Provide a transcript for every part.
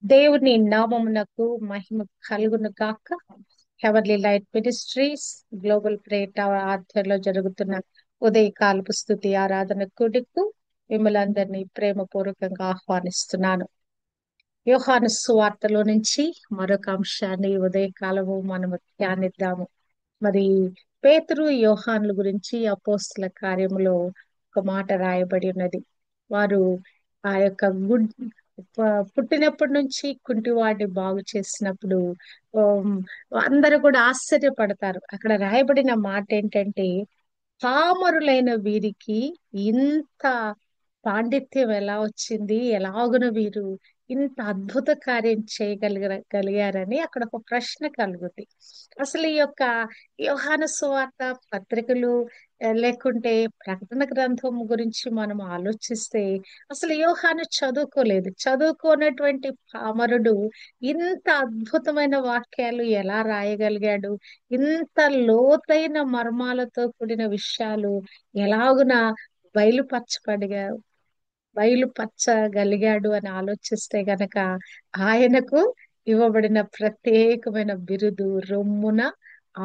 దేవుని నామమునకు మహిమ కలుగును గాక. Heavenly light ministries global prayer tower ఆధ్వర్యంలో జరుగుతున్న ఉదయకాలపు స్తుతి ఆరాధన కూడికు మిమ్మల్ందరినీ ప్రేమపూర్వకంగా ఆహ్వానిస్తున్నాను. యోహాను సువార్తలో నుంచి మరొక అంశాన్ని ఈ ఉదయకాలము మనము ధ్యానిద్దాము. మరి పేతురు యోహానుల గురించి అపోస్తుల కార్యములో ఒక మాట రాయబడి ఉన్నది. వారు ఆ యొక్క పుట్టినప్పటి నుంచి కుంటివాడిని బాగు చేసినప్పుడు ఆమ్, అందరూ కూడా ఆశ్చర్యపడతారు. అక్కడ రాయబడిన మాట ఏంటంటే, పామరులైన వీరికి ఇంత పాండిత్యం ఎలా వచ్చింది, ఎలాగున వీరు ఇంత అద్భుత కార్యం చేయగలిగారని అక్కడ ఒక ప్రశ్న కలుగుతుంది. అసలు ఈ యొక్క యోహాను సువార్త పత్రికలు లేకుంటే ప్రకటన గ్రంథం గురించి మనం ఆలోచిస్తే అసలు యోహాను చదువుకోలేదు. చదువుకోనటువంటి పామరుడు ఇంత అద్భుతమైన వాక్యాలు ఎలా రాయగలిగాడు, ఇంత లోతైన మర్మాలతో కూడిన విషయాలు ఎలాగున బయలుపరచబడిగా బయలుపరచగలిగాడు అని ఆలోచిస్తే గనక ఆయనకు ఇవ్వబడిన ప్రత్యేకమైన బిరుదు రొమ్మున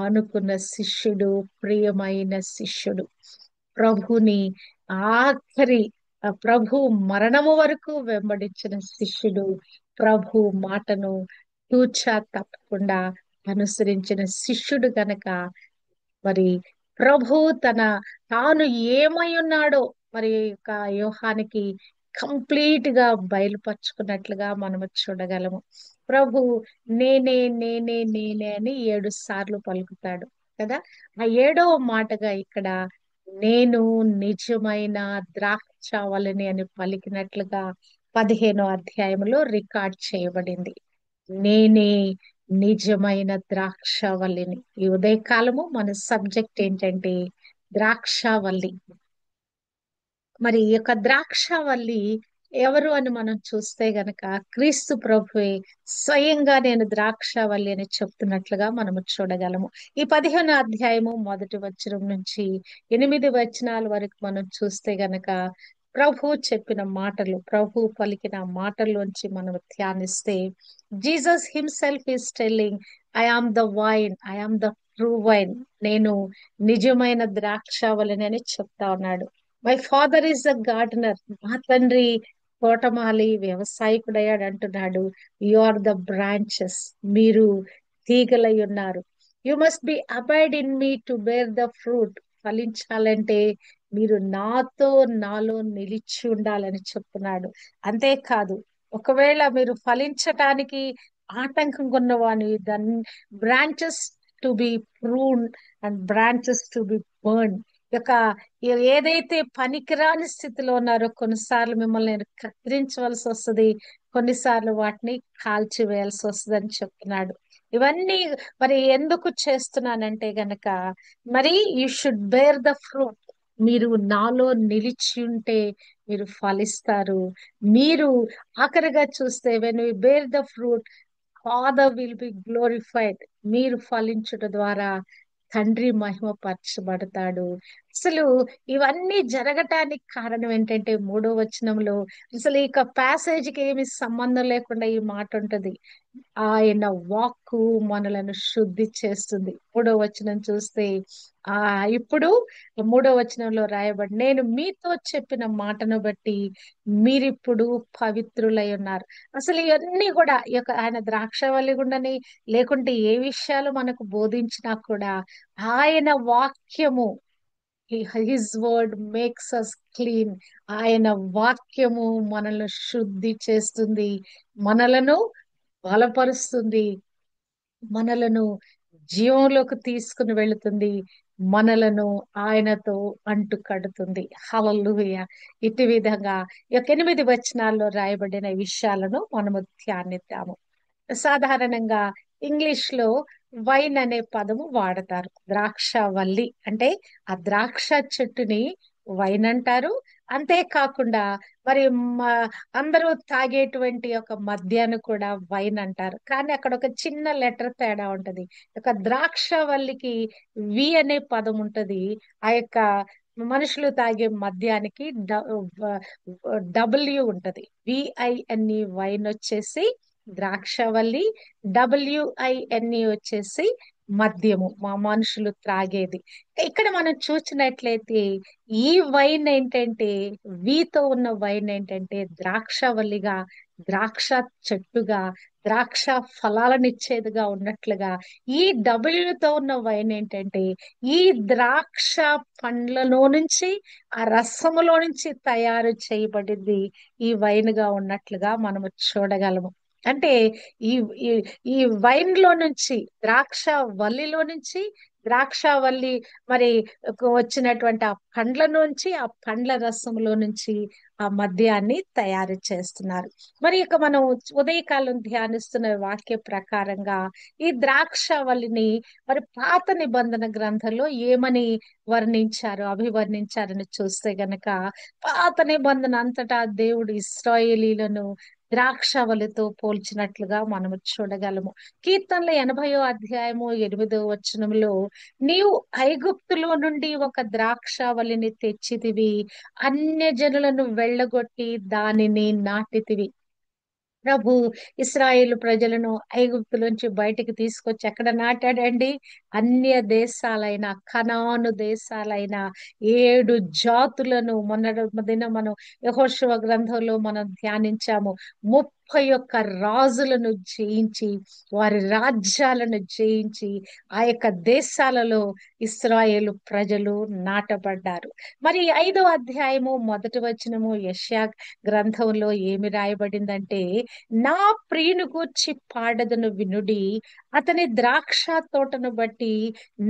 ఆనుకున్న శిష్యుడు, ప్రియమైన శిష్యుడు. ప్రభుని ఆఖరి ప్రభు మరణము వరకు వెంబడించిన శిష్యుడు, ప్రభు మాటను తూచా తప్పకుండా అనుసరించిన శిష్యుడు గనక మరి ప్రభు తాను ఏమై ఉన్నాడో మరి యొక్క యోహానికి కంప్లీట్ గా బయలుపరుచుకున్నట్లుగా మనము చూడగలము. ప్రభు నేనే నేనే నేనే అని 7 సార్లు పలుకుతాడు కదా. ఆ 7వ మాటగా ఇక్కడ నేను నిజమైన ద్రాక్షావళిని అని పలికినట్లుగా 15వ అధ్యాయంలో రికార్డ్ చేయబడింది. నేనే నిజమైన ద్రాక్షావల్లిని. ఈ ఉదయకాలము మన సబ్జెక్ట్ ఏంటంటే ద్రాక్షావల్లి. మరి ఈ యొక్క ద్రాక్షావల్లి ఎవరు అని మనం చూస్తే గనక క్రీస్తు ప్రభువే స్వయంగా నేను ద్రాక్షావల్లి అని చెప్తున్నట్లుగా మనము చూడగలము. ఈ 15వ అధ్యాయము 1వ వచనం నుంచి 8 వచనాల వరకు మనం చూస్తే గనక ప్రభు చెప్పిన మాటలు, ప్రభు పలికిన మాటల్లోంచి మనం ధ్యానిస్తే Jesus himself is telling, I am the vine, I am the true vine. నేను నిజమైన ద్రాక్షావళిని అని చెప్తా ఉన్నాడు. My father is the gardener. మా తండ్రి తోటమాలి వ్యవసాయకుడయ్యాడు అంటున్నాడు. You are the branches. మీరు తీగలై ఉన్నారు. You must be abide in me to bear the fruit. ఫలించాలంటే మీరు నాలో నిలిచి ఉండాలని చెప్తున్నాడు. అంతేకాదు, ఒకవేళ మీరు ఫలించటానికి ఆటంకం ఉన్నవాని then branches to be prune and branches to be burn. యొక్క ఏదైతే పనికిరాని స్థితిలో ఉన్నారో కొన్నిసార్లు మిమ్మల్ని నేను కత్తిరించవలసి వస్తుంది, కొన్నిసార్లు వాటిని కాల్చివేయాల్సి వస్తుంది అని చెప్తున్నాడు. ఇవన్నీ మరి ఎందుకు చేస్తున్నానంటే గనక మరి you should bear the fruit. మీరు నాలో నిలిచి ఉంటే మీరు ఫలిస్తారు. మీరు ఆఖరిగా చూస్తే when we bear the fruit father will be glorified. మీరు ఫలించుట ద్వారా తండ్రి మహిమపరచబడతాడు. అసలు ఇవన్నీ జరగటానికి కారణం ఏంటంటే 3వ వచనంలో అసలు ఇక ప్యాసేజ్కి ఏమి సంబంధం లేకుండా ఈ మాట ఉంటది. ఆయన వాక్కు మనలను శుద్ధి చేస్తుంది. 3వ వచనం చూస్తే ఆ ఇప్పుడు 3వ వచనంలో రాయబడి, నేను మీతో చెప్పిన మాటను బట్టి మీరిప్పుడు పవిత్రులై ఉన్నారు. అసలు ఇవన్నీ కూడా ఈ యొక్క ఆయన ద్రాక్షవల్లి గుండని లేకుంటే ఏ విషయాలు మనకు బోధించినా కూడా ఆయన వాక్యము, his word makes us clean. ఆయన వాక్యము మనల్ని శుద్ధి చేస్తుంది, మనలను బలపరుస్తుంది, మనలను జీవంలోకి తీసుకుని వెళుతుంది, మనలను ఆయనతో అంటు కడుతుంది. హల్లెలూయా. ఇటు విధంగా ఈ యొక్క 8 వచనాల్లో రాయబడిన విషయాలను మనము ధ్యానిద్దాము. సాధారణంగా ఇంగ్లీష్ లో వైన్ అనే పదము వాడతారు. ద్రాక్షవల్లి అంటే ఆ ద్రాక్ష చెట్టుని వైన్ అంటారు. అంతేకాకుండా మరి అందరూ తాగేటువంటి ఒక మద్యాన్ని కూడా వైన్ అంటారు. కానీ అక్కడ ఒక చిన్న లెటర్ తేడా ఉంటది. ఒక ద్రాక్షవల్లికి వి అనే పదం ఉంటది. ఆ యొక్క మనుషులు తాగే మద్యానికి డబ్ల్యూ ఉంటది. విఐఎన్ఈ వైన్ వచ్చేసి ద్రాక్షవల్లి, WINE వచ్చేసి మద్యము, మా మనుషులు త్రాగేది. ఇక్కడ మనం చూసినట్లయితే ఈ వైన్ ఏంటంటే, వీతో ఉన్న వైన్ ఏంటంటే ద్రాక్షవల్లిగా, ద్రాక్ష చెట్టుగా, ద్రాక్ష ఫలాలనిచ్చేదిగా ఉన్నట్లుగా, ఈ డబ్ల్యూతో ఉన్న వైన్ ఏంటంటే ఈ ద్రాక్ష పండ్లలో నుంచి, ఆ రసములో నుంచి తయారు చేయబడింది ఈ వైన్ గా ఉన్నట్లుగా మనము చూడగలము. అంటే ఈ ఈ ఈ వైన్ లో నుంచి, ద్రాక్ష వల్లిలో నుంచి, ద్రాక్షవల్లి మరి వచ్చినటువంటి ఆ పండ్ల నుంచి, ఆ పండ్ల రసంలో నుంచి ఆ మద్యాన్ని తయారు చేస్తున్నారు. మరి ఇక మనం ఉదయకాలం ధ్యానిస్తున్న వాక్య ప్రకారంగా ఈ ద్రాక్షవల్లిని మరి పాత నిబంధన గ్రంథంలో ఏమని అభివర్ణించారని చూస్తే గనక, పాత నిబంధన అంతటా దేవుడు ఇశ్రాయేలీలను ద్రాక్షవల్లితో పోల్చినట్లుగా మనము చూడగలము. కీర్తనల 80వ అధ్యాయము 8వ వచనంలో, నీవు ఐగుప్తులో నుండి ఒక ద్రాక్షవల్లిని తెచ్చితివి, అన్యజనులను వెళ్ళగొట్టి దానిని నాటితివి. ప్రభు ఇస్రాయేలు ప్రజలను ఐగుప్తులోంచి బయటికి తీసుకొచ్చి ఎక్కడ నాటాడండి? అన్య దేశాలైన, కనాను దేశాలైన 7 జాతులను మొన్నటి దినం మనం యెహోషువ గ్రంథంలో మనం ధ్యానించాము. 31 రాజులను జయించి, వారి రాజ్యాలను జయించి, ఆ యొక్క దేశాలలో ఇస్రాయేలు ప్రజలు నాటబడ్డారు. మరి 5వ అధ్యాయము 1వ వచనము యెషయా గ్రంథంలో ఏమి రాయబడిందంటే, నా ప్రియుని గూర్చి పాడదను వినుడి, అతని ద్రాక్ష తోటను బట్టి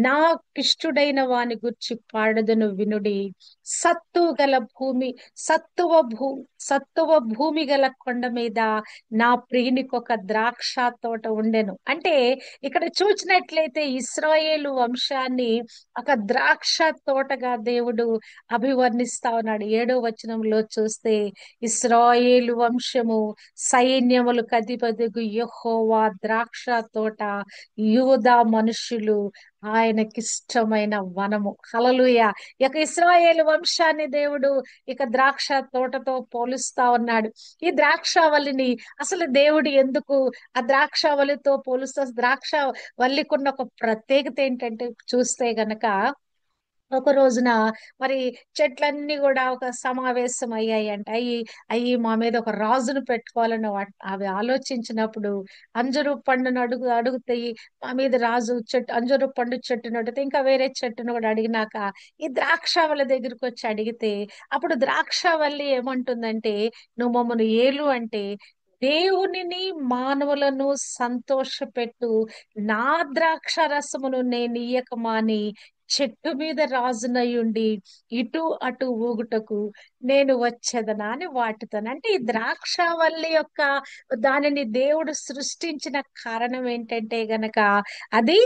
నాకిష్టుడైన వాని గూర్చి పాడదను వినుడి. సత్తువ గల భూమి, సత్తువ భూమి గల కొండ మీద నా ప్రియునికి ఒక ద్రాక్ష తోట ఉండెను. అంటే ఇక్కడ చూసినట్లయితే ఇశ్రాయేలు వంశాన్ని ఒక ద్రాక్ష తోటగా దేవుడు అభివర్ణిస్తా ఉన్నాడు. 7వ వచనంలో చూస్తే, ఇశ్రాయేలు వంశము సైన్యములకు అధిపతిగు యెహోవా ద్రాక్ష తోట, యూదా మనుషులు ఆయనకిష్టమైన వనము. హల్లెలూయా. ఇక ఇశ్రాయేలు వంశాన్ని దేవుడు ఇక ద్రాక్ష తోటతో పోలుస్తా ఉన్నాడు. ఈ ద్రాక్షవల్లిని అసలు దేవుడు ఎందుకు ఆ ద్రాక్షవల్లితో పోలుస్తా? ద్రాక్షవల్లికున్న ఒక ప్రత్యేకత ఏంటంటే చూస్తే గనక, ఒక రోజున మరి చెట్లన్నీ కూడా ఒక సమావేశం అయ్యాయి అంట. అయ్యి మా మీద ఒక రాజును పెట్టుకోవాలని అవి ఆలోచించినప్పుడు, అంజరు పండును అడుగుతాయి, మా మీద రాజు చెట్టు, అంజరు పండు చెట్టును అడిగితే, ఇంకా వేరే చెట్టును కూడా అడిగినాక ఈ ద్రాక్షవల్లి దగ్గరికి వచ్చి అడిగితే, అప్పుడు ద్రాక్షవల్లి ఏమంటుందంటే, నువ్వు మమ్మల్ని ఏలు అంటే, దేవునిని మానవులను సంతోషపెట్టు నా ద్రాక్ష రసమును నేను ఇయ్యక మాని, చెట్టు మీద రాజునయుండి ఇటు అటు ఊగుటకు నేను వచ్చేదనా అని వాటితోను. అంటే ఈ ద్రాక్షవల్లి యొక్క దానిని దేవుడు సృష్టించిన కారణం ఏంటంటే గనక, అది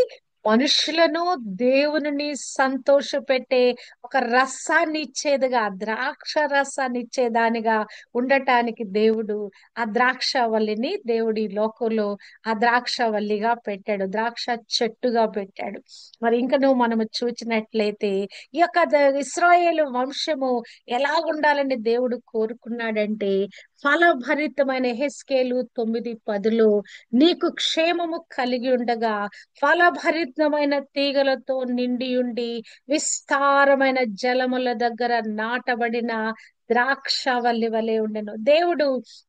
మనుషులను దేవునిని సంతోషపెట్టే ఒక రసాన్ని ఇచ్చేదిగా, ద్రాక్ష రసాన్ని ఇచ్చేదానిగా ఉండటానికి దేవుడు ఆ ద్రాక్షవల్లిని దేవుడి లోకంలో ఆ ద్రాక్షవల్లిగా పెట్టాడు, ద్రాక్ష చెట్టుగా పెట్టాడు. మరి ఇంకను మనము చూచినట్లయితే ఈ యొక్క ఇశ్రాయేలు వంశము ఎలాగుండాలని దేవుడు కోరుకున్నాడంటే, ఫలభరితమైన హెస్కేలు 9:10లో, నీకు క్షేమము కలిగి ఉండగా ఫలభరితమైన తీగలతో నిండి ఉండి విస్తారమైన జలముల దగ్గర నాటబడిన ద్రాక్షవల్లి వలె ఉండెను. దేవుడు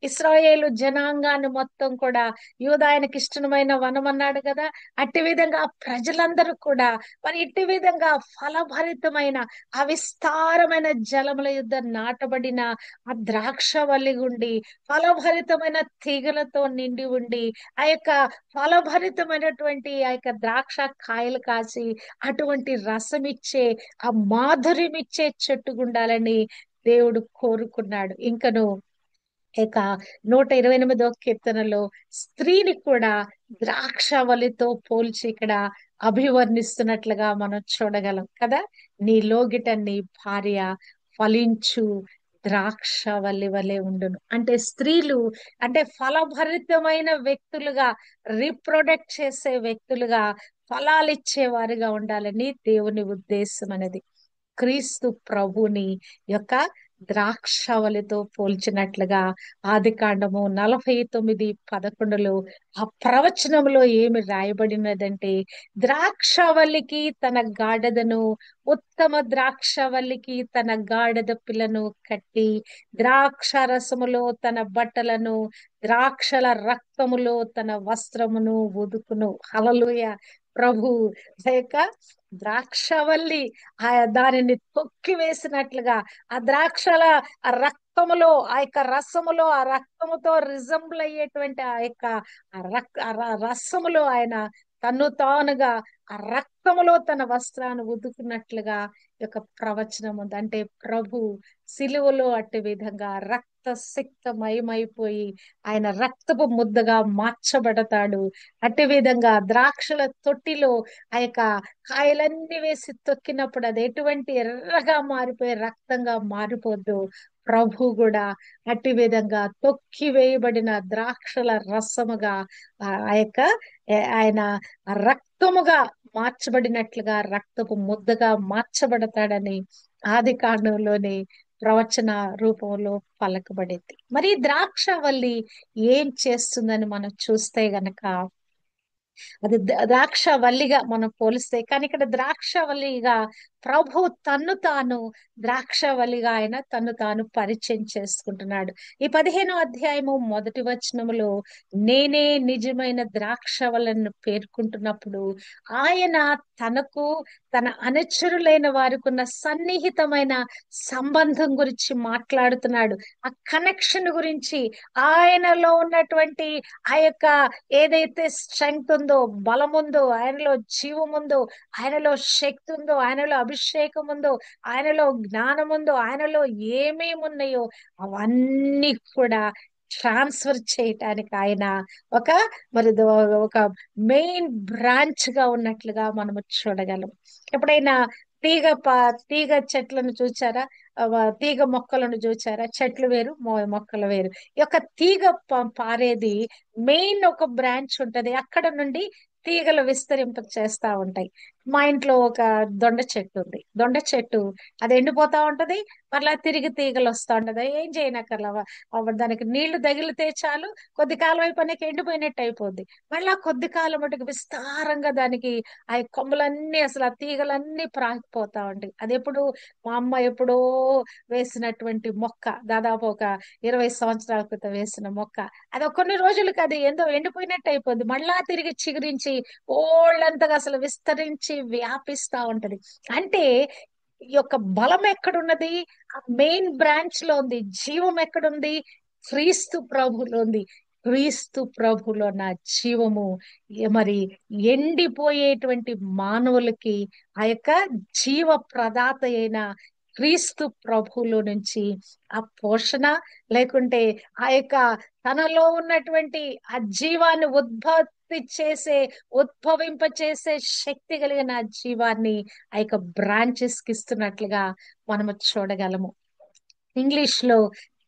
ఇశ్రాయేలు జనాంగాన్ని మొత్తం కూడా, యూదాయనకి ఇష్టమైన వనం అన్నాడు కదా, అట్టి విధంగా ప్రజలందరూ కూడా మరి ఇట్టి విధంగా ఫలభరితమైన ఆ విస్తారమైన జలముల యుద్ధ నాటబడిన ఆ ద్రాక్షవల్లి గుండి, ఫలభరితమైన తీగలతో నిండి ఉండి, ఆ యొక్క ఫలభరితమైనటువంటి ఆ యొక్క ద్రాక్ష కాయలు కాసి అటువంటి రసం ఇచ్చే, ఆ మాధుర్యం ఇచ్చే చెట్టు గుండాలని దేవుడు కోరుకున్నాడు. ఇంకను ఇక 128వ కీర్తనలో స్త్రీని కూడా ద్రాక్షవల్లితో పోల్చి ఇక్కడ అభివర్ణిస్తున్నట్లుగా మనం చూడగలం కదా. నీ లోగిట నీ భార్య ఫలించు ద్రాక్షవల్లి వలె ఉండును. అంటే స్త్రీలు అంటే ఫలభరితమైన వ్యక్తులుగా, రీప్రొడక్ట్ చేసే వ్యక్తులుగా, ఫలాలిచ్చే వారిగా ఉండాలని దేవుని ఉద్దేశం అనేది. క్రీస్తు ప్రభుని యొక్క ద్రాక్షవల్లితో పోల్చినట్లుగా ఆదికాండము 49:11లో ఆ ప్రవచనంలో ఏమి రాయబడినదంటే, ద్రాక్షవల్లికి తన గాడిదను, ఉత్తమ ద్రాక్షవల్లికి తన గాడిద పిల్లను కట్టి, ద్రాక్ష రసములో తన బట్టలను, ద్రాక్షల రక్తములో తన వస్త్రమును ఉదుకును. హల్లెలూయా. ప్రభు లేక ద్రాక్షవల్లి దానిని తొక్కి వేసినట్లుగా, ఆ ద్రాక్షల ఆ రక్తములో, ఆ యొక్క రసములో, ఆ రక్తముతో రిజంబుల్ అయ్యేటువంటి ఆ యొక్క రసములో ఆయన తన్ను తానుగా ఆ రక్తములో తన వస్త్రాన్ని ఉతుకున్నట్లుగా ఈ యొక్క ప్రవచనం ఉంది. అంటే ప్రభు సిలువలో అట్టి విధంగా రక్తసిక్తమయమైపోయి ఆయన రక్తపు ముద్దగా మార్చబడతాడు. అట్టి విధంగా ద్రాక్షల తొట్టిలో ఆ యొక్క కాయలన్నీ వేసి తొక్కినప్పుడు అది ఎటువంటి ఎర్రగా మారిపోయి రక్తంగా మారిపోద్దు, ప్రభు కూడా అట్టి విధంగా తొక్కి వేయబడిన ద్రాక్షల రసముగా ఆ యొక్క ఆయన రక్తముగా మార్చబడినట్లుగా రక్తపు ముద్దగా మార్చబడతాడని ఆది కాండంలోని ప్రవచన రూపంలో పలకబడింది. మరి ఈ ద్రాక్షవల్లి ఏం చేస్తుందని మనం చూస్తే గనక, అది ద్రాక్షవల్లిగా మనం పోలిస్తే, కానీ ఇక్కడ ద్రాక్షవల్లిగా ప్రభు తన్ను తాను ద్రాక్షవల్లిగా ఆయన తన్ను తాను పరిచయం చేసుకుంటున్నాడు. ఈ 15వ అధ్యాయము 1వ వచనములో నేనే నిజమైన ద్రాక్షవల్లిని పేర్కొంటున్నప్పుడు, ఆయన తనకు తన అనుచరులైన వారికి ఉన్న సన్నిహితమైన సంబంధం గురించి మాట్లాడుతున్నాడు. ఆ కనెక్షన్ గురించి, ఆయనలో ఉన్నటువంటి ఆ యొక్క ఏదైతే స్ట్రెంగ్త్ ఉందో, బలం ఉందో, ఆయనలో జీవం ఉందో, ఆయనలో శక్తి ఉందో, ఆయనలో అభిషేకం ఉందో, ఆయనలో జ్ఞానం ఉందో, ఆయనలో ఏమేమి ఉన్నాయో అవన్నీ కూడా ట్రాన్స్ఫర్ చేయటానికి ఆయన ఒక మరి ఒక మెయిన్ బ్రాంచ్ గా ఉన్నట్లుగా మనము చూడగలం. ఎప్పుడైనా తీగ చెట్లను చూచారా? తీగ మొక్కలను చూచారా? చెట్లు వేరు, మొక్కలు వేరు. ఈ యొక్క తీగ పారేది మెయిన్ ఒక బ్రాంచ్ ఉంటది, అక్కడ నుండి తీగలు విస్తరింప చేస్తా ఉంటాయి. మా ఇంట్లో ఒక దొండ చెట్టు ఉంది. దొండ చెట్టు అది ఎండిపోతా ఉంటది, మళ్ళా తిరిగి తీగలు వస్తా ఉంటది. ఏం చేయనక్కర్లా, దానికి నీళ్లు తగిలితే చాలు, కొద్ది కాలం అయిపోయినాక ఎండిపోయినట్టు అయిపోద్ది. మళ్ళా కొద్ది కాలం మటుకు విస్తారంగా దానికి ఆ కొమ్మలన్నీ, అసలు ఆ తీగలన్నీ ప్రాకిపోతా ఉంటాయి. అది ఎప్పుడు మా అమ్మ ఎప్పుడో వేసినటువంటి మొక్క, దాదాపు ఒక 20 సంవత్సరాల క్రితం వేసిన మొక్క. అది ఒక కొన్ని రోజులకి అది ఎంతో ఎండిపోయినట్టు అయిపోద్ది, మళ్ళా తిరిగి చిగురించి ఓళ్ళంతగా అసలు విస్తరించి వ్యాపిస్తా ఉంటది. అంటే ఈ యొక్క బలం ఎక్కడున్నది? ఆ మెయిన్ బ్రాంచ్ లో ఉంది. జీవం ఎక్కడుంది? క్రీస్తు ప్రభులో ఉంది. క్రీస్తు ప్రభులో నా జీవము మరి ఎండిపోయేటువంటి మానవులకి ఆ యొక్క జీవ ప్రదాత అయిన క్రీస్తు ప్రభులో నుంచి ఆ పోషణ, లేకుంటే ఆ యొక్క తనలో ఉన్నటువంటి ఆ జీవాన్ని ఉద్భవింప చేసే శక్తి కలిగిన ఆ జీవాన్ని ఆ యొక్క బ్రాంచెస్ కి ఇస్తున్నట్లుగా మనము చూడగలము. ఇంగ్లీష్ లో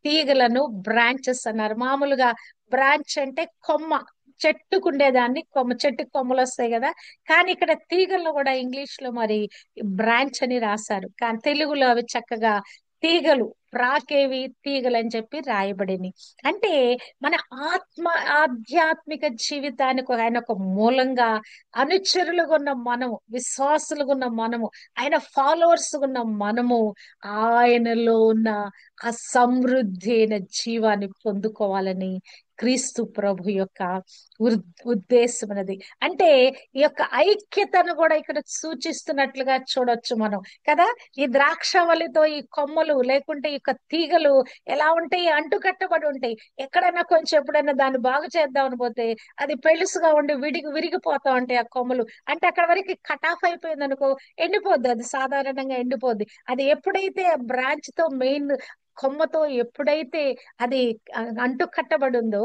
తీగలను బ్రాంచెస్ అన్నారు. మామూలుగా బ్రాంచ్ అంటే కొమ్మ, చెట్టుకుండేదాన్ని కొమ్మ, చెట్టుకు కొమ్మలు వస్తాయి కదా. కానీ ఇక్కడ తీగలను కూడా ఇంగ్లీష్ లో మరి బ్రాంచ్ అని రాశారు, కానీ తెలుగులో అవి చక్కగా తీగలు, ప్రాకేవి తీగలు అని చెప్పి రాయబడింది. అంటే మన ఆధ్యాత్మిక జీవితానికి ఆయన ఒక మూలంగా, అనుచరులుగా ఉన్న మనము, విశ్వాసులుగా ఉన్న మనము, ఆయన ఫాలోవర్స్ ఉన్న మనము ఆయనలో ఉన్న ఆ సమృద్ధి అయిన జీవాన్ని పొందుకోవాలని క్రీస్తు ప్రభు యొక్క ఉద్దేశం అనేది. అంటే ఈ యొక్క ఐక్యతను కూడా ఇక్కడ సూచిస్తున్నట్లుగా చూడొచ్చు మనం కదా. ఈ ద్రాక్షవల్లితో ఈ కొమ్మలు, లేకుంటే ఈ యొక్క తీగలు ఎలా ఉంటాయి? అంటుకట్టబడి ఉంటాయి. ఎక్కడైనా కొంచెం ఎప్పుడైనా దాన్ని బాగు చేద్దామని పోతే అది పెళుసుగా ఉండి విరిగిపోతా ఉంటాయి ఆ కొమ్మలు. అంటే అక్కడ వరకు కట్ ఆఫ్ అయిపోయింది అనుకో, ఎండిపోద్ది, అది సాధారణంగా ఎండిపోద్ది. అది ఎప్పుడైతే బ్రాంచ్ తో, మెయిన్ కొమ్మతో ఎప్పుడైతే అది అంటు కట్టబడి ఉందో,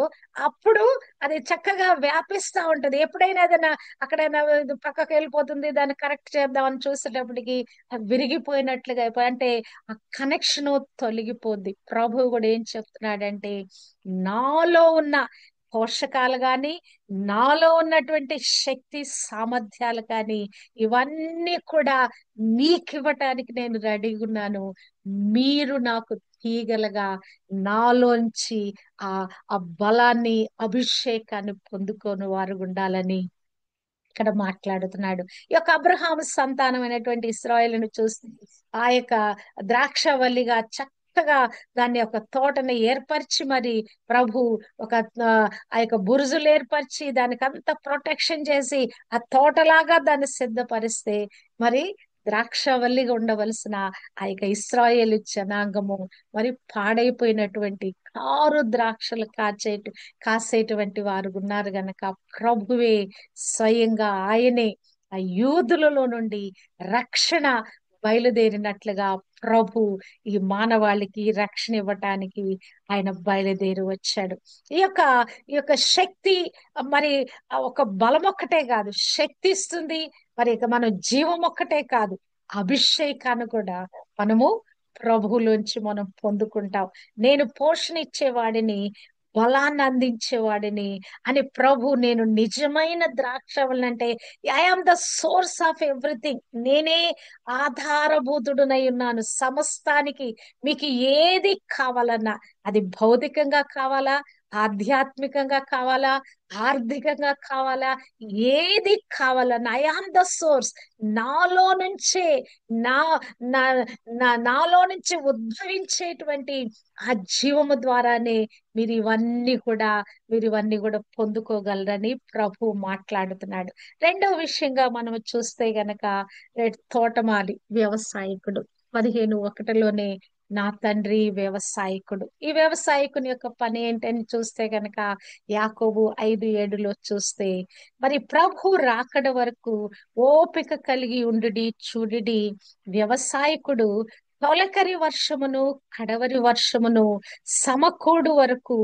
అప్పుడు అది చక్కగా వ్యాపిస్తా ఉంటది. ఎప్పుడైనా ఏదైనా అక్కడైనా పక్కకి వెళ్ళిపోతుంది, దాన్ని కరెక్ట్ చేద్దామని చూసేటప్పటికి అది విరిగిపోయినట్లుగా అయిపోయి, అంటే ఆ కనెక్షన్ తొలగిపోద్ది. ప్రభు కూడా ఏం చెప్తున్నాడంటే, నాలో ఉన్న పోషకాలు గాని, నాలో ఉన్నటువంటి శక్తి సామర్థ్యాలు కానీ, ఇవన్నీ కూడా మీకు ఇవ్వటానికి నేను రెడీగా ఉన్నాను. మీరు నాకు తీగలుగా నాలోంచి ఆ ఆ బలాన్ని, అభిషేకాన్ని పొందుకొని వారు ఉండాలని ఇక్కడ మాట్లాడుతున్నాడు. ఈ యొక్క అబ్రహాము సంతానమైనటువంటి ఇశ్రాయేలును చూస్తే ఆ యొక్క ద్రాక్షవల్లిగా చక్కగా దాన్ని ఒక తోటని ఏర్పరిచి, మరి ప్రభు ఒక ఆ ఆ యొక్క బురుజులు ఏర్పరిచి దానికి అంత ప్రొటెక్షన్ చేసి ఆ తోటలాగా దాన్ని సిద్ధపరిస్తే, మరి ద్రాక్షవల్లిగా ఉండవలసిన ఆ యొక్క ఇశ్రాయేలు జనాంగము మరి పాడైపోయినటువంటి కారు ద్రాక్షలు కాసేటువంటి వారు ఉన్నారు గనక ప్రభువే స్వయంగా ఆయనే ఆ యూదులలో నుండి రక్షణ బయలుదేరినట్లుగా ప్రభు ఈ మానవాళికి రక్షణ ఇవ్వటానికి ఆయన బయలుదేరి వచ్చాడు. ఈ యొక్క ఈ యొక్క శక్తి మరి ఒక బలం ఒక్కటే కాదు, శక్తి ఇస్తుంది. మరి ఇక మనం జీవం ఒక్కటే కాదు, అభిషేకాన్ని కూడా మనము ప్రభువులోంచి మనం పొందుకుంటాం. నేను పోషణ ఇచ్చేవాడిని, బలాన్ని అందించేవాడిని అని ప్రభు, నేను నిజమైన ద్రాక్షవల్లి అంటే I am the source of everything, నేనే ఆధారభూతుడునై ఉన్నాను సమస్తానికి. మీకు ఏది కావాలన్నా, అది భౌతికంగా కావాలా, ఆధ్యాత్మికంగా కావాలా, ఆర్థికంగా కావాలా, ఏది కావాలన్నా ఐ ఆమ్ ద సోర్స్. నాలో నుంచే నా నా నాలో నుంచి ఉద్భవించేటువంటి ఆ జీవము ద్వారానే మీరు ఇవన్నీ కూడా పొందుకోగలరని ప్రభు మాట్లాడుతున్నాడు. రెండవ విషయంగా మనం చూస్తే గనక తోటమాలి వ్యవసాయకుడు 15:1 నా తండ్రి వ్యవసాయకుడు. ఈ వ్యవసాయకుని యొక్క పని ఏంటని చూస్తే గనక యాకోబు 5:7 చూస్తే, మరి ప్రభు రాకడ వరకు ఓపిక కలిగి ఉండుడి, చూడుడి, వ్యవసాయకుడు తొలకరి వర్షమును కడవరి వర్షమును సమకూడు వరకు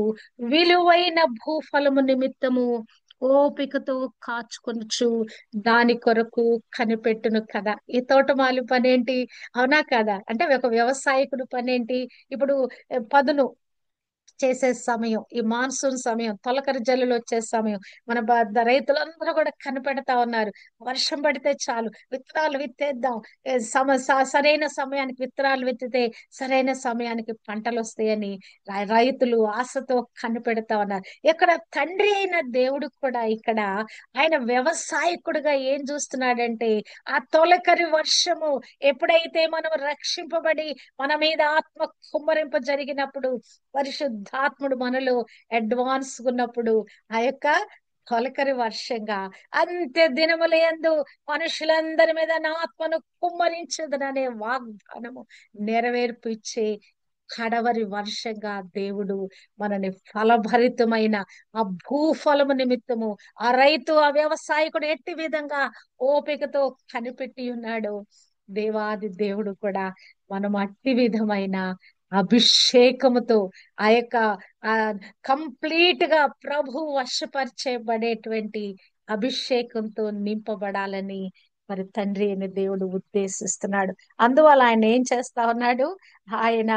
విలువైన భూఫలము నిమిత్తము ఓపికతో కాచుకొనుచు దాని కొరకు కనిపెట్టును కదా. ఈ తోటమాలి పనేంటి? అవునా కదా? అంటే ఒక వ్యవసాయకుడు పనేంటి? ఇప్పుడు పదును చేసే సమయం, ఈ మాన్సూన్ సమయం, తొలకరి జల్లులు వచ్చే సమయం, మన రైతులందరూ కూడా కనిపెడతా ఉన్నారు. వర్షం పడితే చాలు, విత్తనాలు విత్తేద్దాం, సరైన సమయానికి విత్తనాలు విత్తితే సరైన సమయానికి పంటలు వస్తాయని రైతులు ఆశతో కనిపెడతా ఉన్నారు. ఇక్కడ తండ్రి అయిన దేవుడు కూడా ఇక్కడ ఆయన వ్యవసాయకుడుగా ఏం చూస్తున్నాడంటే, ఆ తొలకరి వర్షము ఎప్పుడైతే మనం రక్షింపబడి మన మీద ఆత్మ కుమ్మరింప జరిగినప్పుడు, పరిశుద్ధాత్ముడు మనలో అడ్వాన్స్ ఉన్నప్పుడు, ఆ యొక్క తొలకరి వర్షంగా అంత్య దినములందు మనుషులందరి మీద నా ఆత్మను కుమ్మరించదననే వాగ్దానము నెరవేర్పు ఇచ్చే కడవరి వర్షంగా దేవుడు మనని ఫలభరితమైన ఆ భూఫలము నిమిత్తము ఆ రైతు, ఆ వ్యవసాయకుడు ఎట్టి విధంగా ఓపికతో కనిపెట్టి ఉన్నాడు, దేవాది దేవుడు కూడా మనం అట్టి విధమైన అభిషేకముతో ఆ యొక్క ఆ కంప్లీట్ గా ప్రభు వశపరచబడేటువంటి అభిషేకంతో నింపబడాలని మరి తండ్రి అయిన దేవుడు ఉద్దేశిస్తున్నాడు. అందువల్ల ఆయన ఏం చేస్తా ఉన్నాడు? ఆయన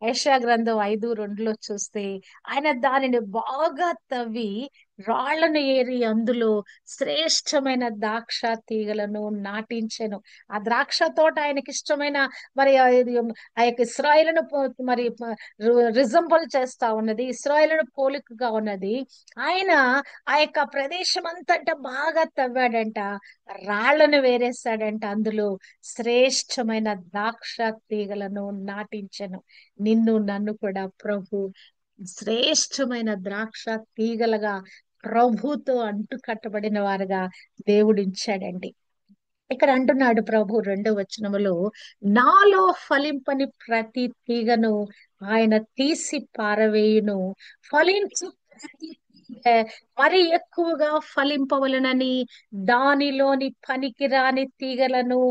యెషయా గ్రంథం 5:2 చూస్తే, ఆయన దానిని బాగా తవ్వి రాళ్లను ఏరి అందులో శ్రేష్టమైన ద్రాక్ష తీగలను నాటించెను. ఆ ద్రాక్ష తోట ఆయనకి ఇష్టమైన, మరి ఆ యొక్క ఇశ్రాయేలును మరి రిజంబుల్ చేస్తా ఉన్నది, ఇశ్రాయేలును పోలికగా ఉన్నది. ఆయన ఆ యొక్క ప్రదేశం అంతటా బాగా తవ్వాడంట, రాళ్లను వేరేశాడంట, అందులో శ్రేష్టమైన ద్రాక్ష తీగలను నాటించెను. నిన్ను నన్ను కూడా ప్రభు శ్రేష్టమైన ద్రాక్ష తీగలుగా, ప్రభుతో అంటు కట్టబడిన వారుగా దేవుడించాడండి. ఇక్కడ అంటున్నాడు ప్రభు 2వ వచనములో, నాలో ఫలింపని ప్రతి తీగను ఆయన తీసి పారవేయును, ఫలించు ప్రతి తీగ మరి ఎక్కువగా ఫలింపవలనని దానిలోని పనికిరాని తీగలను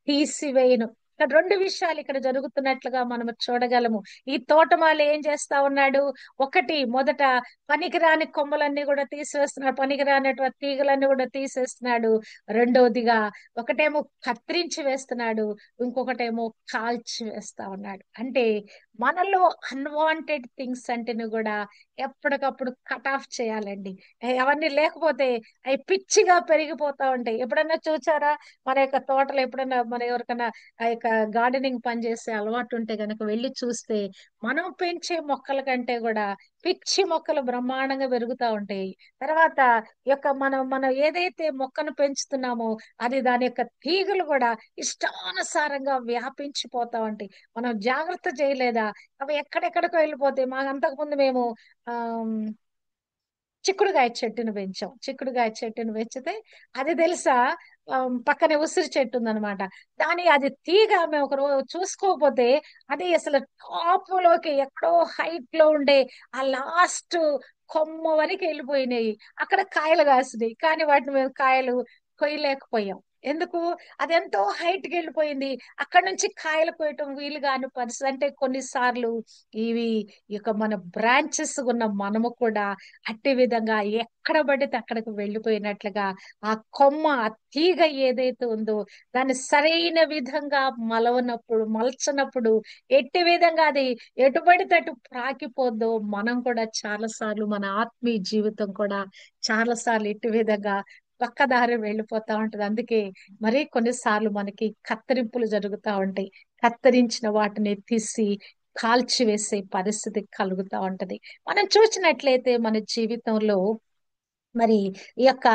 తీసివేయును. ఇక్కడ రెండు విషయాలు ఇక్కడ జరుగుతున్నట్లుగా మనం చూడగలము. ఈ తోటమాలి ఏం చేస్తా ఉన్నాడు? మొదట పనికిరాని కొమ్మలన్నీ కూడా తీసివేస్తున్నాడు, పనికిరానటువంటి తీగలన్నీ కూడా తీసేస్తున్నాడు. రెండవదిగా ఒకటేమో కత్తిరించి వేస్తున్నాడు, ఇంకొకటేమో కాల్చి వేస్తా ఉన్నాడు. అంటే మనలో అన్వాంటెడ్ థింగ్స్ అంటేను కూడా ఎప్పటికప్పుడు కట్ ఆఫ్ చేయాలండి. అవన్నీ లేకపోతే అవి పిచ్చిగా పెరిగిపోతా ఉంటాయి. ఎప్పుడన్నా చూచారా? మన యొక్క తోటలో ఎప్పుడన్నా మన ఎవరికైనా ఆ యొక్క గార్డెనింగ్ పని చేసే అలవాటు ఉంటే గనక వెళ్ళి చూస్తే మనం పెంచే మొక్కల కంటే కూడా పిచ్చి మొక్కలు బ్రహ్మాండంగా పెరుగుతూ ఉంటాయి. తర్వాత ఈ యొక్క మనం ఏదైతే మొక్కను పెంచుతున్నామో అది దాని యొక్క తీగలు కూడా ఇష్టానుసారంగా వ్యాపించిపోతా ఉంటాయి. మనం జాగ్రత్త చేయలేదా అవి ఎక్కడెక్కడికో వెళ్ళిపోతాయి. మా అంతకుముందు మేము ఆ చిక్కుడుగాయ చెట్టును పెంచాం. చిక్కుడుగాయ చెట్టును పెంచితే అది తెలుసా, పక్కనే ఉసిరి చెట్టు ఉందన్నమాట. అది తీగ మేము ఒక రోజు చూసుకోకపోతే అది అసలు టాప్ లోకి ఎక్కడో హైట్ లో ఉండే ఆ లాస్ట్ కొమ్మ వరకు వెళ్ళిపోయినాయి. అక్కడ కాయలు కాసినాయి కానీ వాటిని మేము కాయలు కొయ్యలేకపోయాం. ఎందుకు? అది ఎంతో హైట్ కి వెళ్ళిపోయింది. అక్కడ నుంచి కాయలు కోయటం వీలు కాని పరిస్థితి. అంటే కొన్నిసార్లు ఇవి ఈ యొక్క మన బ్రాంచెస్ ఉన్న మనము కూడా అట్టి విధంగా ఎక్కడ పడితే అక్కడికి వెళ్ళిపోయినట్లుగా ఆ కొమ్మ ఆ తీగ ఏదైతే ఉందో దాన్ని సరైన విధంగా మలచనప్పుడు ఎట్టి విధంగా అది ఎటు పడితే అటు ప్రాకిపోద్దో మనం కూడా చాలా సార్లు మన ఆత్మీయ జీవితం కూడా చాలా సార్లు ఇట్టి విధంగా పక్కదారి వెళ్ళిపోతా ఉంటది. అందుకే మరి కొన్నిసార్లు మనకి కత్తిరింపులు జరుగుతూ ఉంటాయి. కత్తిరించిన వాటిని తీసి కాల్చివేసే పరిస్థితి కలుగుతా ఉంటది. మనం చూసినట్లయితే మన జీవితంలో మరి ఈ యొక్క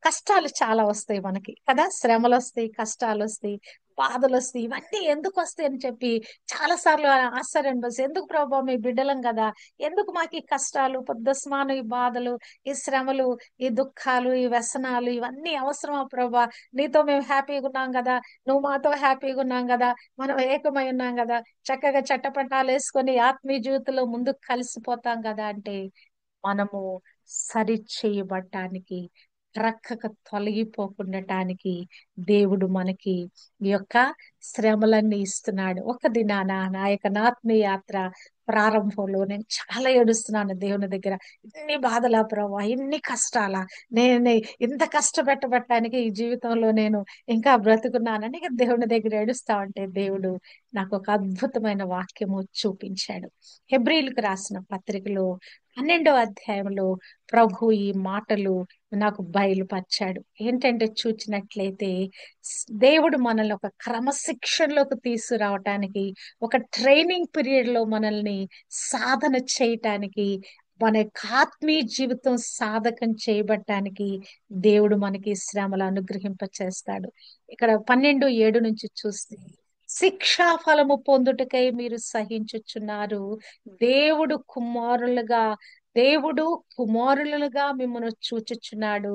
కష్టాలు చాలా వస్తాయి మనకి కదా. శ్రమలు వస్తాయి, కష్టాలు వస్తాయి, బాధలు వస్తాయి. ఇవన్నీ ఎందుకు వస్తాయి అని చెప్పి చాలా సార్లు ఆశ్చర్యం అనిపిస్తుంది. ఎందుకు ప్రభావ మీ బిడ్డలం కదా, ఎందుకు మాకు ఈ కష్టాలు పొద్దుస్మాను, ఈ బాధలు, ఈ శ్రమలు, ఈ దుఃఖాలు, ఈ వ్యసనాలు ఇవన్నీ అవసరమా ప్రభా? నీతో మేము హ్యాపీగా ఉన్నాం కదా, నువ్వు మాతో హ్యాపీగా ఉన్నాం కదా, మనం ఏకమై ఉన్నాం కదా, చక్కగా చట్టపట్టాలు వేసుకొని ఆత్మీయ జీవితంలో ముందుకు కలిసిపోతాం కదా అంటే మనము సరి చేయబడటానికి, ప్రక్కకు తొలగిపోకుండటానికి దేవుడు మనకి ఈ యొక్క శ్రమలన్నీ ఇస్తున్నాడు. ఒక దినాన నా యొక్క ఆత్మీయ యాత్ర ప్రారంభంలో నేను చాలా ఏడుస్తున్నాను దేవుని దగ్గర. ఇన్ని బాధలా ప్రభా, ఇన్ని కష్టాలా, నేను ఇంత కష్టపెట్టబట్టడానికి ఈ జీవితంలో నేను ఇంకా బ్రతుకున్నానని ఇక దేవుని దగ్గర ఏడుస్తా ఉంటే దేవుడు నాకు ఒక అద్భుతమైన వాక్యము చూపించాడు. హెబ్రీయులకు రాసిన పత్రికలో 12వ అధ్యాయంలో ప్రభు ఈ మాటలు నాకు బయలుపరిచాడు. ఏంటంటే చూచినట్లయితే దేవుడు మనల్ని ఒక క్రమశిక్షణలోకి తీసుకురావటానికి, ఒక ట్రైనింగ్ పీరియడ్ లో మనల్ని సాధన చేయటానికి, మన యొక్క ఆత్మీయ జీవితం సాధకం చేయబట్టానికి దేవుడు మనకి శ్రమలు అనుగ్రహింప చేస్తాడు. ఇక్కడ 12:7 నుంచి చూస్తే శిక్షా ఫలము పొందుటకై మీరు సహించుచున్నారు. దేవుడు కుమారులుగా దేవుడు కుమారులుగా మిమ్మల్ని చూచుచున్నాడు.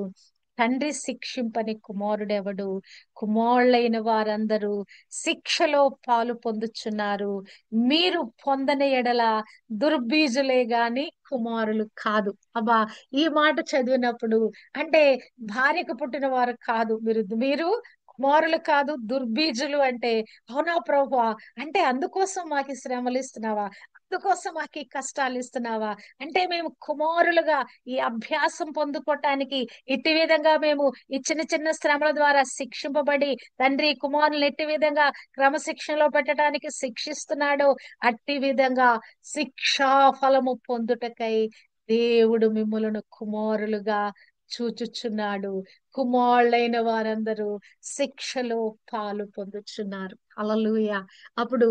తండ్రి శిక్షింపని కుమారుడెవడు? కుమారులైన వారందరూ శిక్షలో పాలు పొందుచున్నారు. మీరు పొందని ఎడల దుర్బీజులే గాని కుమారులు కాదు. అబ్బా, ఈ మాట చదివినప్పుడు అంటే భార్యకు పుట్టిన వారు కాదు, మీరు మీరు కుమారులు కాదు దుర్బీజులు అంటే అవునా ప్రభువా, అంటే అందుకోసం మాకు ఈ శ్రమలు ఇస్తున్నావా, అందుకోసం మాకు ఈ కష్టాలు ఇస్తున్నావా, అంటే మేము కుమారులుగా ఈ అభ్యాసం పొందుకోవటానికి ఇట్టి విధంగా మేము ఈ చిన్న చిన్న శ్రమల ద్వారా శిక్షింపబడి తండ్రి కుమారులను ఎట్టి విధంగా క్రమశిక్షణలో పెట్టడానికి శిక్షిస్తున్నాడో అట్టి విధంగా శిక్షా ఫలము పొందుటకై దేవుడు మిమ్మలను కుమారులుగా చూచుచున్నాడు. కుమారులైన వారందరూ శిక్షలో పాలు పొందుచున్నారు. హల్లెలూయా. అప్పుడు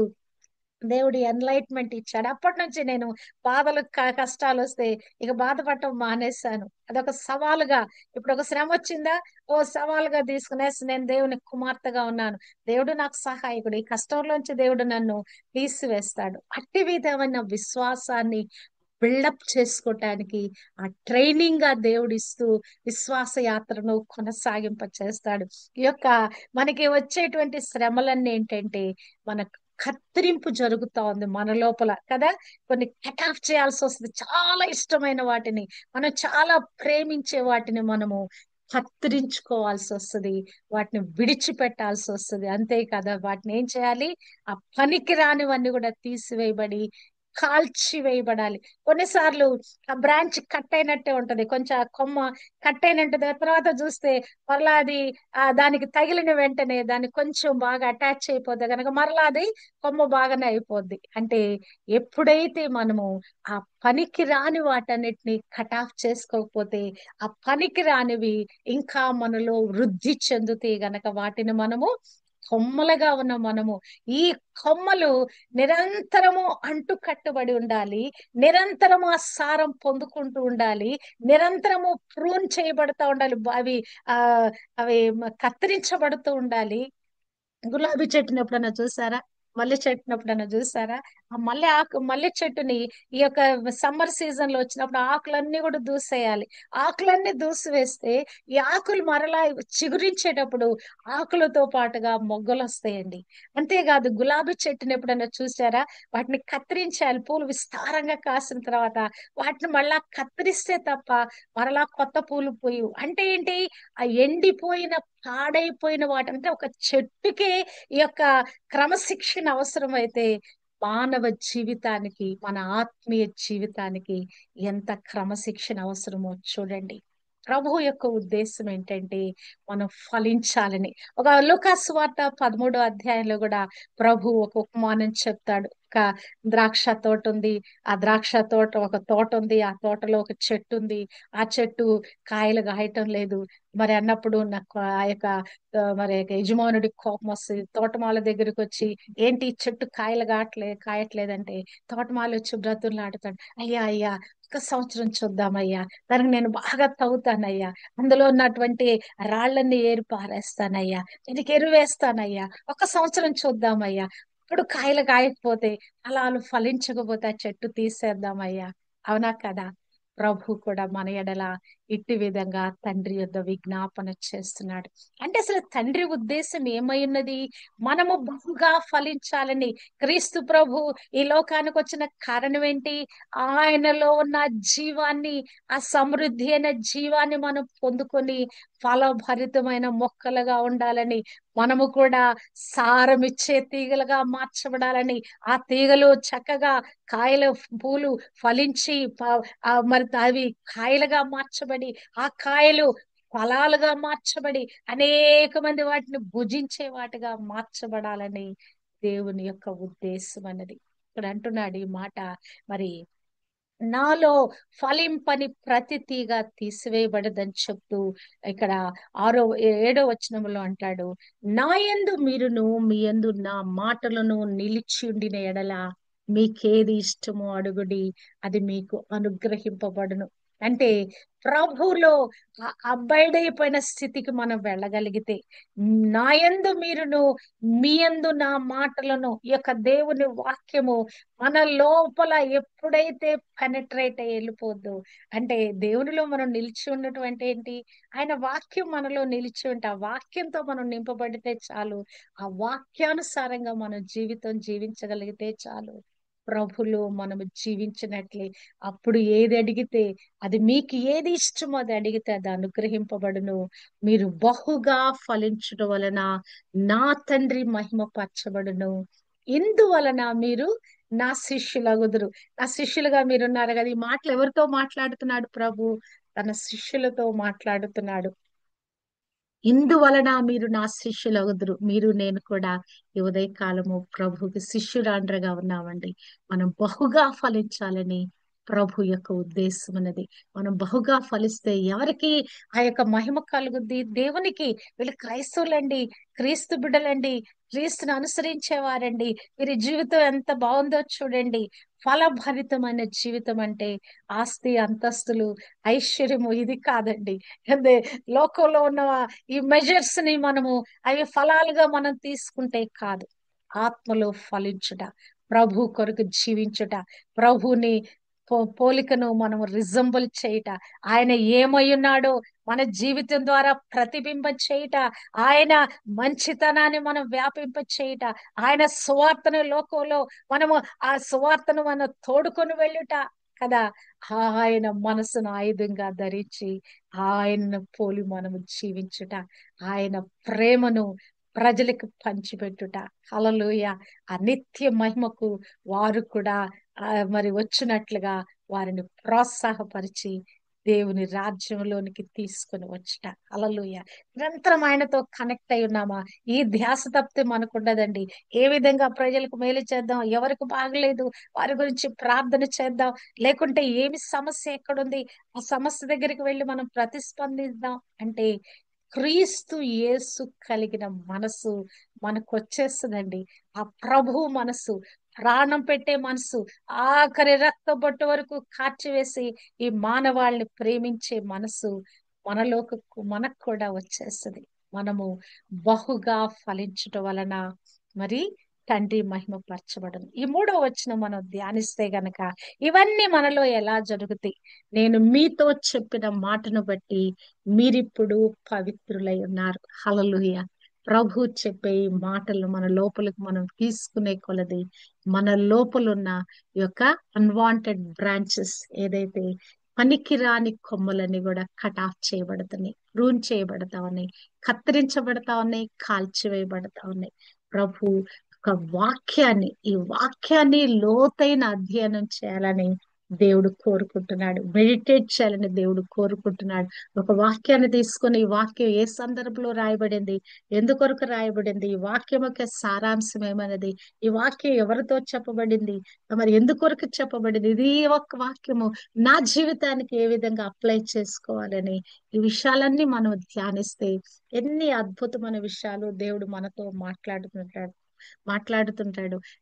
దేవుడు ఎన్లైట్మెంట్ ఇచ్చాడు. అప్పటి నుంచి నేను బాధలు కష్టాలు వస్తే ఇక బాధపడటం మానేశాను. అదొక సవాలుగా, ఇప్పుడు ఒక శ్రమ వచ్చిందా, ఓ సవాలుగా తీసుకునేసి నేను దేవుని కుమార్తెగా ఉన్నాను. దేవుడు నాకు సహాయకుడు. ఈ కష్టంలోంచి దేవుడు నన్ను తీసివేస్తాడు. అట్టి విధమైన విశ్వాసాన్ని బిల్డప్ చేసుకోవటానికి ఆ ట్రైనింగ్ గా దేవుడు ఇస్తూ విశ్వాస యాత్రను కొనసాగింప చేస్తాడు. ఈ యొక్క మనకి వచ్చేటువంటి శ్రమలన్నీ ఏంటంటే మన కత్తిరింపు జరుగుతా ఉంది మన లోపల కదా. కొన్ని కట్ ఆఫ్ చేయాల్సి వస్తుంది. చాలా ఇష్టమైన వాటిని, మనం చాలా ప్రేమించే వాటిని మనము కత్తిరించుకోవాల్సి వస్తుంది, వాటిని విడిచిపెట్టాల్సి వస్తుంది. అంతే కదా, వాటిని ఏం చేయాలి, ఆ పనికి రానివన్నీ కూడా తీసివేయబడి కాల్చి వేయబడాలి. కొన్నిసార్లు ఆ బ్రాంచ్ కట్ అయినట్టే ఉంటది, కొంచెం ఆ కొమ్మ కట్ అయినట్టు తర్వాత చూస్తే మరలా అది దానికి తగిలిన వెంటనే దానికి కొంచెం బాగా అటాచ్ అయిపోద్ది కనుక మరలా అది కొమ్మ బాగానే అయిపోద్ది. అంటే ఎప్పుడైతే మనము ఆ పనికి రాని వాటన్నిటిని కట్ ఆఫ్ చేసుకోకపోతే ఆ పనికి రానివి ఇంకా మనలో వృద్ధి చెందుతాయి గనక వాటిని మనము కొమ్మలుగా ఉన్న మనము ఈ కొమ్మలు నిరంతరము అంటు కట్టుబడి ఉండాలి, నిరంతరము ఆ సారం పొందుకుంటూ ఉండాలి, నిరంతరము ప్రూన్ చేయబడతా ఉండాలి, ఆ అవి కత్తిరించబడుతూ ఉండాలి. గులాబీ చెట్టుని ఎప్పుడన్నా చూసారా? మల్లె చెట్టుని ఎప్పుడన్నా చూసారా? ఆ మల్లె చెట్టుని ఈ యొక్క సమ్మర్ సీజన్ లో వచ్చినప్పుడు ఆకులన్నీ కూడా దూసేయాలి. ఆకులన్నీ దూసివేస్తే ఈ ఆకులు మరలా చిగురించేటప్పుడు ఆకులతో పాటుగా మొగ్గలు వస్తాయండి. అంతేకాదు గులాబీ చెట్టుని ఎప్పుడన్నా చూసారా? వాటిని కత్తిరించాలి. పూలు విస్తారంగా కాసిన తర్వాత వాటిని మళ్ళా కత్తిరిస్తే తప్ప మరలా కొత్త పూలు పోయి అంటే ఏంటి, ఆ ఎండిపోయిన పాడైపోయిన వాటి అంటే ఒక చెట్టుకే ఈ యొక్క క్రమశిక్షణ అవసరమైతే మానవ జీవితానికి, మన ఆత్మీయ జీవితానికి ఎంత క్రమశిక్షణ అవసరమో చూడండి. ప్రభు యొక్క ఉద్దేశం ఏంటంటే మనం ఫలించాలని. ఒక లూకాసు వార్త 13వ అధ్యాయంలో కూడా ప్రభు ఒక ఉపమానం చెప్తాడు. ఒక ద్రాక్ష తోట ఉంది, ఆ ద్రాక్ష తోట ఒక తోట ఉంది, ఆ తోటలో ఒక చెట్టు ఉంది, ఆ చెట్టు కాయలు కాయటం లేదు. మరి అన్నప్పుడు నాకు ఆ యొక్క మరి యజమానుడికి కోపం వస్తుంది. తోటమాల దగ్గరికి వచ్చి, ఏంటి ఈ చెట్టు కాయలు కాయట్లేదంటే తోటమాల వచ్చి బ్రతులాడుతాడు, అయ్యా అయ్యా ఒక సంవత్సరం చూద్దామయ్యా, దానికి నేను బాగా తవ్వుతానయ్యా, అందులో ఉన్నటువంటి రాళ్ళన్ని ఏరి పారేస్తానయ్యా, దీనికి ఎరువేస్తానయ్యా, ఒక సంవత్సరం చూద్దామయ్యా, ఇప్పుడు కాయలు కాయకపోతే ఫలాలు ఫలించకపోతే ఆ చెట్టు తీసేద్దామయ్యా. అవునా కదా? ప్రభు కూడా మన ఎడల ఇట్టి విధంగా తండ్రి యొద్ద విజ్ఞాపన చేస్తున్నాడు. అంటే అసలు తండ్రి ఉద్దేశం ఏమై ఉన్నది? మనము బహుగా ఫలించాలని. క్రీస్తు ప్రభు ఈ లోకానికి వచ్చిన కారణం ఏంటి? ఆయనలో ఉన్న జీవాన్ని, ఆ సమృద్ధి అయిన జీవాన్ని మనం పొందుకొని ఫలభరితమైన మొక్కలుగా ఉండాలని, మనము కూడా సారమిచ్చే తీగలుగా మార్చబడాలని, ఆ తీగలు చక్కగా కాయలు పూలు ఫలించి మరి అవి కాయలుగా మార్చబడి, ఆ కాయలు ఫలాలుగా మార్చబడి అనేక మంది వాటిని భుజించే వాటిగా మార్చబడాలని దేవుని యొక్క ఉద్దేశం అన్నది. ఇక్కడ అంటున్నాడు ఈ మాట, మరి నాలో ఫలింపని ప్రతి తీగ తీసివేయబడదని చెప్తూ ఇక్కడ 7వ వచనంలో అంటాడు, నా యందు మీరును మీ యందు నా మాటలను నిలిచి ఉండిన ఎడల మీకేది ఇష్టమో అడుగుడి, అది మీకు అనుగ్రహింపబడును. అంటే ప్రభులో అబ్బైడైపోయిన స్థితికి మనం వెళ్ళగలిగితే, నా యందు మీరును మీ యందు నా మాటలను, ఈ యొక్క దేవుని వాక్యము మన లోపల ఎప్పుడైతే పెనట్రేట్ అయ్యి వెళ్ళిపోద్దో, అంటే దేవునిలో మనం నిలిచి ఉండటం అంటే ఏంటి? ఆయన వాక్యం మనలో నిలిచి ఉంటే ఆ వాక్యంతో మనం నింపబడితే చాలు, ఆ వాక్యానుసారంగా మనం జీవితం జీవించగలిగితే చాలు, ప్రభులో మనము జీవించినట్లే. అప్పుడు ఏది అడిగితే, అది మీకు ఏది ఇష్టమో అది అడిగితే అది అనుగ్రహింపబడును. మీరు బహుగా ఫలించడం వలన నా తండ్రి మహిమపరచబడును. ఇందువలన మీరు నా శిష్యులగుదురు. నా శిష్యులుగా మీరున్నారు కదా. ఈ మాటలు ఎవరితో మాట్లాడుతున్నాడు ప్రభు? తన శిష్యులతో మాట్లాడుతున్నాడు. ఇందువలన మీరు నా శిష్యులగుదురు. మీరు నేను కూడా ఈ ఉదయకాలము ప్రభుకి శిష్యురాండ్రగా ఉన్నామండి. మనం బహుగా ఫలించాలని ప్రభు యొక్క ఉద్దేశం అన్నది. మనం బహుగా ఫలిస్తే ఎవరికి ఆ యొక్క మహిమ కలుగుద్ది? దేవునికి. వీళ్ళు క్రైస్తవులండి, క్రీస్తు బిడ్డలండి, క్రీస్తుని అనుసరించేవారండి, వీరి జీవితం ఎంత బాగుందో చూడండి. ఫలభరితమైన జీవితం అంటే ఆస్తి అంతస్తులు ఐశ్వర్యము ఇది కాదండి. అదే లోకంలో ఉన్న ఈ మెజర్స్ ని మనము అవి ఫలాలుగా మనం తీసుకుంటే కాదు. ఆత్మలో ఫలించుట, ప్రభు కొరకు జీవించుట, ప్రభుని పోలికను మనము రిజంబుల్ చేయుట, ఆయన ఏమై ఉన్నాడో మన జీవితం ద్వారా ప్రతిబింబం చేయుట, ఆయన మంచితనాన్ని మనం వ్యాపింప చేయుట, ఆయన సువార్తను లోకంలో మనము ఆ సువార్తను మనం తోడుకొని వెళ్ళుట కదా. ఆయన మనసును ఆయుధంగా ధరించి ఆయనను పోలి మనము జీవించుట, ఆయన ప్రేమను ప్రజలకు పంచిపెట్టుట. హల్లెలూయా. ఆ నిత్య మహిమకు వారు కూడా మరి వచ్చినట్లుగా వారిని ప్రోత్సాహపరిచి దేవుని రాజ్యంలోనికి తీసుకొని వచ్చుట. హల్లెలూయా. నిరంతరం ఆయనతో కనెక్ట్ అయి ఉన్నామా? ఈ ధ్యాస తప్పితే మనకు ఉండదండి. ఏ విధంగా ప్రజలకు మేలు చేద్దాం, ఎవరికి బాగలేదు వారి గురించి ప్రార్థన చేద్దాం, లేకుంటే ఏమి సమస్య ఎక్కడుంది ఆ సమస్య దగ్గరికి వెళ్ళి మనం ప్రతిస్పందిద్దాం అంటే క్రీస్తు యేసు కలిగిన మనసు మనకు వచ్చేస్తుందండి. ఆ ప్రభు మనసు, ప్రాణం పెట్టే మనసు, ఆఖరి రక్త బొట్టు వరకు కార్చివేసి ఈ మానవాళిని ప్రేమించే మనసు మనలోకి మనకు కూడా వచ్చేస్తుంది. మనము బహుగా ఫలించటం వలన మరి తండ్రి మహిమపరచబడను. ఈ మూడో వచనం మనం ధ్యానిస్తే గనక ఇవన్నీ మనలో ఎలా జరుగుతాయి? నేను మీతో చెప్పిన మాటను బట్టి మీరిప్పుడు పవిత్రులై ఉన్నారు. హల్లెలూయా. ప్రభు చెప్పే ఈ మాటలు మన లోపలికి మనం తీసుకునే కొలది మన లోపలున్న ఈ యొక్క అన్వాంటెడ్ బ్రాంచెస్ ఏదైతే పనికిరాని కొమ్మలన్నీ కూడా కట్ ఆఫ్ చేయబడుతున్నాయి, ప్రూన్ చేయబడతా ఉన్నాయి, కత్తిరించబడతా ఉన్నాయి, కాల్చివేయబడతా ఉన్నాయి. ప్రభు ఒక వాక్యాన్ని, ఈ వాక్యాన్ని లోతైన అధ్యయనం చేయాలని దేవుడు కోరుకుంటున్నాడు. మెడిటేట్ చేయాలని దేవుడు కోరుకుంటున్నాడు. ఒక వాక్యాన్ని తీసుకొని ఈ వాక్యం ఏ సందర్భంలో రాయబడింది, ఎందుకొరకు రాయబడింది, ఈ వాక్యం యొక్క సారాంశం ఏమన్నది, ఈ వాక్యం ఎవరితో చెప్పబడింది, మరి ఎందుకొరకు చెప్పబడింది, ఇది ఒక వాక్యము నా జీవితానికి ఏ విధంగా అప్లై చేసుకోవాలని ఈ విషయాలన్నీ మనం ధ్యానిస్తే ఎన్ని అద్భుతమైన విషయాలు దేవుడు మనతో మాట్లాడుతుంటాడు.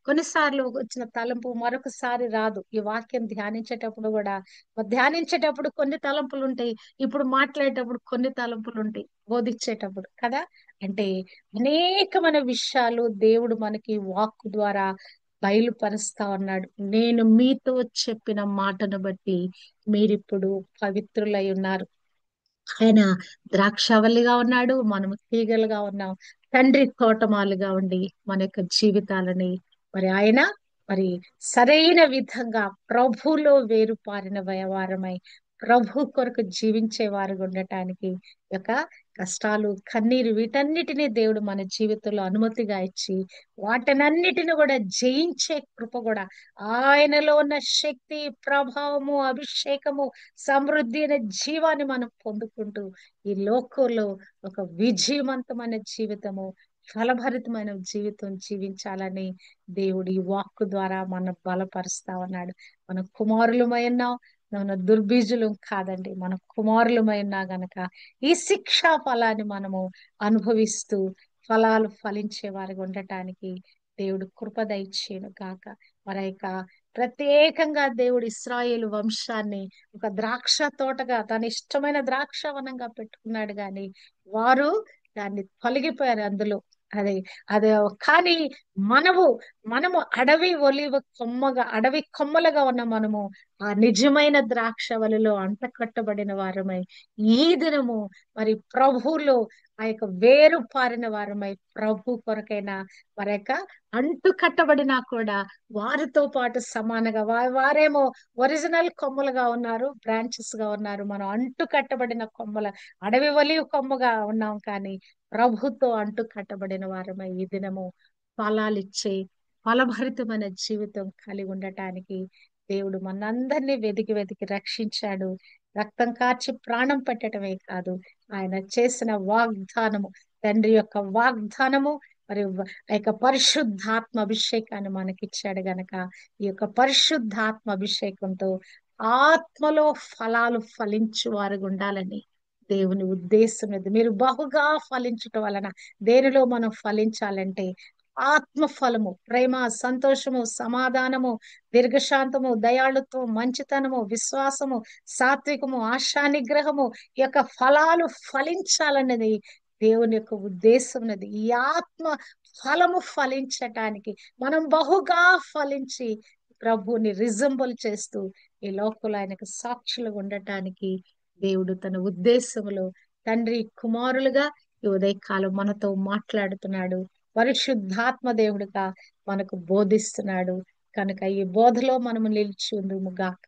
కొన్నిసార్లు వచ్చిన తలంపు మరొకసారి రాదు. ఈ వాక్యం ధ్యానించేటప్పుడు కూడా ధ్యానించేటప్పుడు కొన్ని తలంపులు ఉంటాయి, ఇప్పుడు మాట్లాడేటప్పుడు కొన్ని తలంపులు ఉంటాయి, బోధించేటప్పుడు కదా. అంటే అనేకమైన విషయాలు దేవుడు మనకి వాక్కు ద్వారా బయలుపరుస్తా ఉన్నాడు. నేను మీతో చెప్పిన మాటను బట్టి మీరిప్పుడు పవిత్రులై ఉన్నారు. ఆయన ద్రాక్షావల్లిగా ఉన్నాడు, మనము తీగలుగా ఉన్నాం. తండ్రి తోటమాలుగా ఉండి మన యొక్క జీవితాలని మరి ఆయన మరి సరైన విధంగా ప్రభులో వేరుపారిన వ్యవహారమై ప్రభు కొరకు జీవించే వారుగా ఉండటానికి ఈ యొక్క కష్టాలు, కన్నీరు వీటన్నిటినీ దేవుడు మన జీవితంలో అనుమతిగా ఇచ్చి వాటినన్నిటిని కూడా జయించే కృప కూడా ఆయనలో ఉన్న శక్తి, ప్రభావము, అభిషేకము, సమృద్ధి అనే జీవాన్ని మనం పొందుకుంటూ ఈ లోకంలో ఒక విజయవంతమైన జీవితము, ఫలభరితమైన జీవితం జీవించాలని దేవుడు ఈ వాక్కు ద్వారా మన బలపరుస్తా ఉన్నాడు. మన కుమారులమై ఉన్నాం, మన దుర్బీజులం కాదండి, మన కుమారులమై ఉన్నా గనక ఈ శిక్షా ఫలాన్ని మనము అనుభవిస్తూ ఫలాలు ఫలించే వారిగా ఉండటానికి దేవుడు కృప దయచేయును గాక. మరి ఇక ప్రత్యేకంగా దేవుడు ఇశ్రాయేలు వంశాన్ని ఒక ద్రాక్ష తోటగా తన ఇష్టమైన ద్రాక్షవనంగా పెట్టుకున్నాడు, గాని వారు దాన్ని తొలగిపోయారు అందులో. అదే అదే కానీ మనము మనము అడవి కొమ్మలుగా ఉన్న మనము ఆ నిజమైన ద్రాక్షవల్లిలో అంటకట్టబడిన వారమై ఈ దినము మరి ప్రభువులో ఆ యొక్క వేరు పారిన వారమై ప్రభు కొరకైనా మరి యొక్క అంటు కట్టబడినా కూడా వారితో పాటు సమానంగా వారేమో ఒరిజినల్ కొమ్మలుగా ఉన్నారు, బ్రాంచెస్ గా ఉన్నారు. మనం అంటు కట్టబడిన కొమ్మల అడవి ఒలీవ కొమ్మగా ఉన్నాం, కానీ ప్రభుతో అంటు కట్టబడిన వారమై ఈ దినము ఫలాలిచ్చే ఫలభరితమైన జీవితం కలిగి ఉండటానికి దేవుడు మనందరినీ వెతికి వెతికి రక్షించాడు. రక్తం కార్చి ప్రాణం పెట్టడమే కాదు, ఆయన చేసిన వాగ్దానము, తండ్రి యొక్క వాగ్దానము మరి ఆ యొక్క పరిశుద్ధాత్మ అభిషేకాన్ని మనకిచ్చాడు గనక ఈ యొక్క పరిశుద్ధాత్మ అభిషేకంతో ఆత్మలో ఫలాలు ఫలించు వారు ఉండాలని దేవుని ఉద్దేశం ఇది. మీరు బహుగా ఫలించటం వలన దేనిలో మనం ఫలించాలంటే ఆత్మ ఫలము, ప్రేమ, సంతోషము, సమాధానము, దీర్ఘశాంతము, దయాళుత్వం, మంచితనము, విశ్వాసము, సాత్వికము, ఆశా నిగ్రహము ఈ యొక్క ఫలాలు ఫలించాలన్నది దేవుని యొక్క ఉద్దేశం ఉన్నది. ఈ ఆత్మ ఫలము ఫలించటానికి మనం బహుగా ఫలించి ప్రభుని రిజంబుల్ చేస్తూ ఈ లోకంలో ఆయనకు సాక్షులుగా ఉండటానికి దేవుడు తన ఉద్దేశములో తండ్రి కుమారులుగా ఈ ఉదయకాలం మనతో మాట్లాడుతున్నాడు. పరిశుద్ధాత్మ దేవుడుగా మనకు బోధిస్తున్నాడు. కనుక ఈ బోధలో మనము నిలిచి ఉందుము గాక.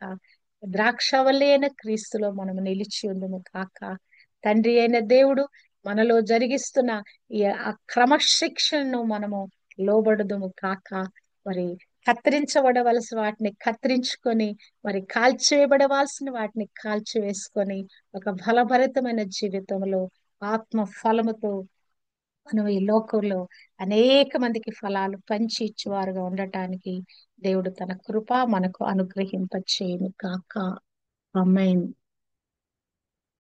ద్రాక్షవల్లి అయిన క్రీస్తులో మనము నిలిచి ఉందుము గాక. తండ్రి అయిన దేవుడు మనలో జరిగిస్తున్న ఈ ఆ క్రమశిక్షణను మనము లోబడుదుము కాక, మరి కత్తిరించబడవలసిన వాటిని కత్తిరించుకొని, మరి కాల్చివేయబడవలసిన వాటిని కాల్చివేసుకొని, ఒక ఫలభరితమైన జీవితంలో ఆత్మ ఫలముతో మనం ఈ లోకంలో అనేక మందికి ఫలాలు పంచి ఇచ్చేవారుగా ఉండటానికి దేవుడు తన కృప మనకు అనుగ్రహింప చేయను కాక. ఆమేన్.